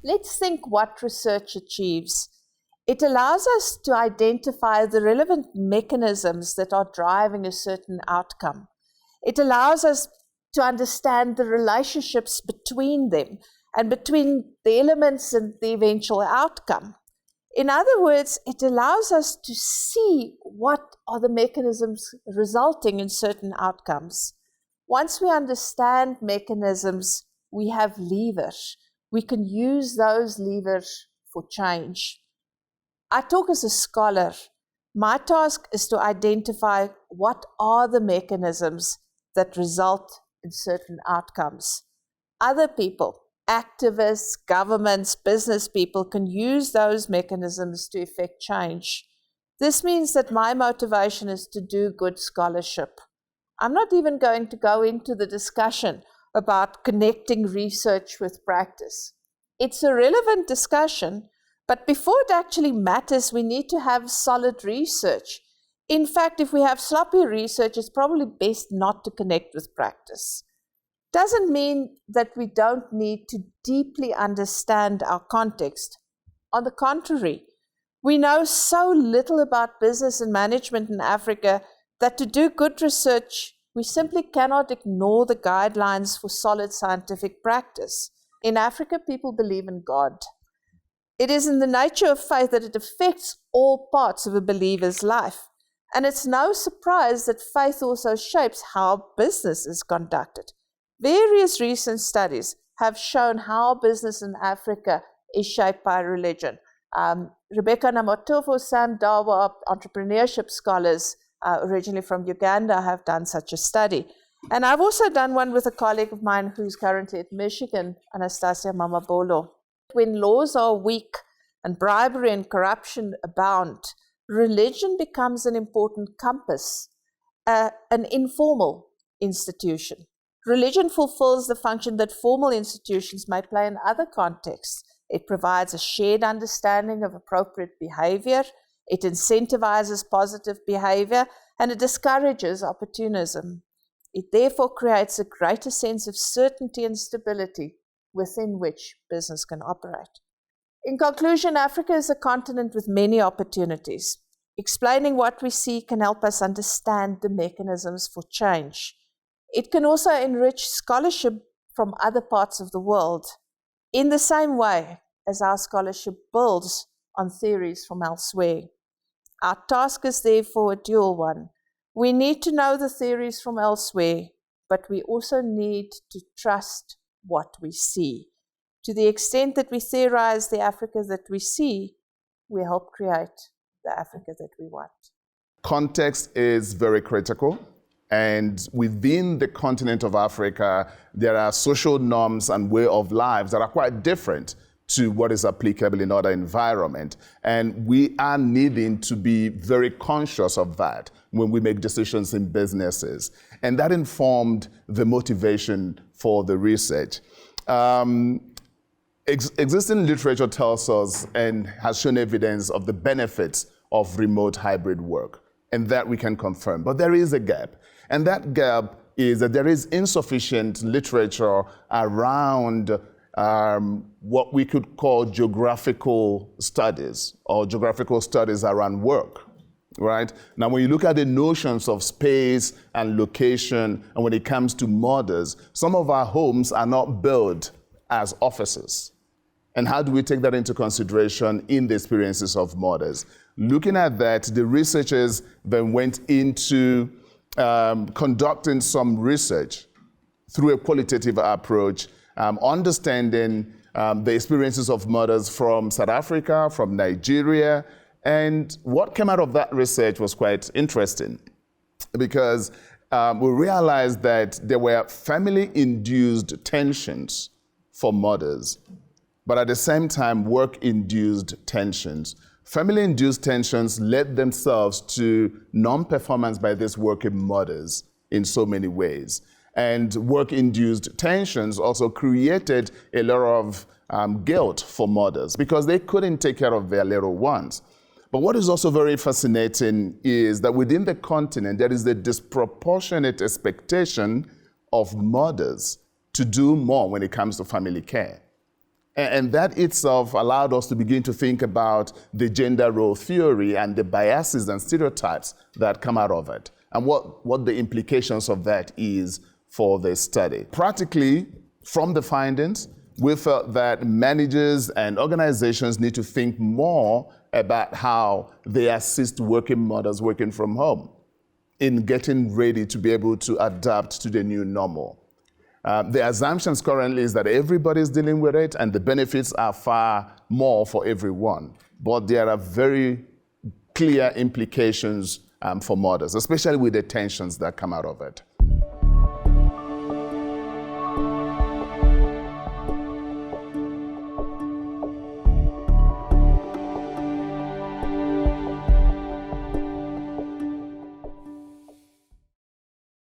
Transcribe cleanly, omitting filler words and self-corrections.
Let's think what research achieves. It allows us to identify the relevant mechanisms that are driving a certain outcome. It allows us to understand the relationships between them and between the elements and the eventual outcome. In other words, it allows us to see what are the mechanisms resulting in certain outcomes. Once we understand mechanisms, we have levers. We can use those levers for change. I talk as a scholar. My task is to identify what are the mechanisms that result in certain outcomes. Other people, activists, governments, business people can use those mechanisms to effect change. This means that my motivation is to do good scholarship. I'm not even going to go into the discussion about connecting research with practice. It's a relevant discussion, but before it actually matters, we need to have solid research. In fact, if we have sloppy research, it's probably best not to connect with practice. Doesn't mean that we don't need to deeply understand our context. On the contrary, we know so little about business and management in Africa that to do good research, we simply cannot ignore the guidelines for solid scientific practice. In Africa, people believe in God. It is in the nature of faith that it affects all parts of a believer's life. And it's no surprise that faith also shapes how business is conducted. Various recent studies have shown how business in Africa is shaped by religion. Rebecca Namotofo, Sam Dawa, entrepreneurship scholars originally from Uganda, have done such a study. And I've also done one with a colleague of mine who's currently at Michigan, Anastasia Mamabolo. When laws are weak and bribery and corruption abound, religion becomes an important compass, an informal institution. Religion fulfills the function that formal institutions may play in other contexts. It provides a shared understanding of appropriate behavior, it incentivizes positive behavior, and it discourages opportunism. It therefore creates a greater sense of certainty and stability within which business can operate. In conclusion, Africa is a continent with many opportunities. Explaining what we see can help us understand the mechanisms for change. It can also enrich scholarship from other parts of the world, in the same way as our scholarship builds on theories from elsewhere. Our task is therefore a dual one. We need to know the theories from elsewhere, but we also need to trust what we see. To the extent that we theorize the Africa that we see, we help create the Africa that we want. Context is very critical. And within the continent of Africa, there are social norms and way of lives that are quite different to what is applicable in other environments. And we are needing to be very conscious of that when we make decisions in businesses. And that informed the motivation for the research. Existing literature tells us and has shown evidence of the benefits of remote hybrid work, and that we can confirm. But there is a gap. And that gap is that there is insufficient literature around what we could call geographical studies, or geographical studies around work, right? Now, when you look at the notions of space and location, and when it comes to models, some of our homes are not built as offices. And how do we take that into consideration in the experiences of mothers? Looking at that, the researchers then went into conducting some research through a qualitative approach, understanding the experiences of mothers from South Africa, from Nigeria, and what came out of that research was quite interesting, because we realized that there were family-induced tensions for mothers, but at the same time, work-induced tensions. Family-induced tensions led themselves to non-performance by these working mothers in so many ways. And work-induced tensions also created a lot of guilt for mothers because they couldn't take care of their little ones. But what is also very fascinating is that within the continent, there is a disproportionate expectation of mothers to do more when it comes to family care. And that itself allowed us to begin to think about the gender role theory and the biases and stereotypes that come out of it, and what the implications of that is for the study. Practically, from the findings, we felt that managers and organizations need to think more about how they assist working mothers working from home in getting ready to be able to adapt to the new normal. The assumptions currently is that everybody's dealing with it and the benefits are far more for everyone. But there are very clear implications for mothers, especially with the tensions that come out of it.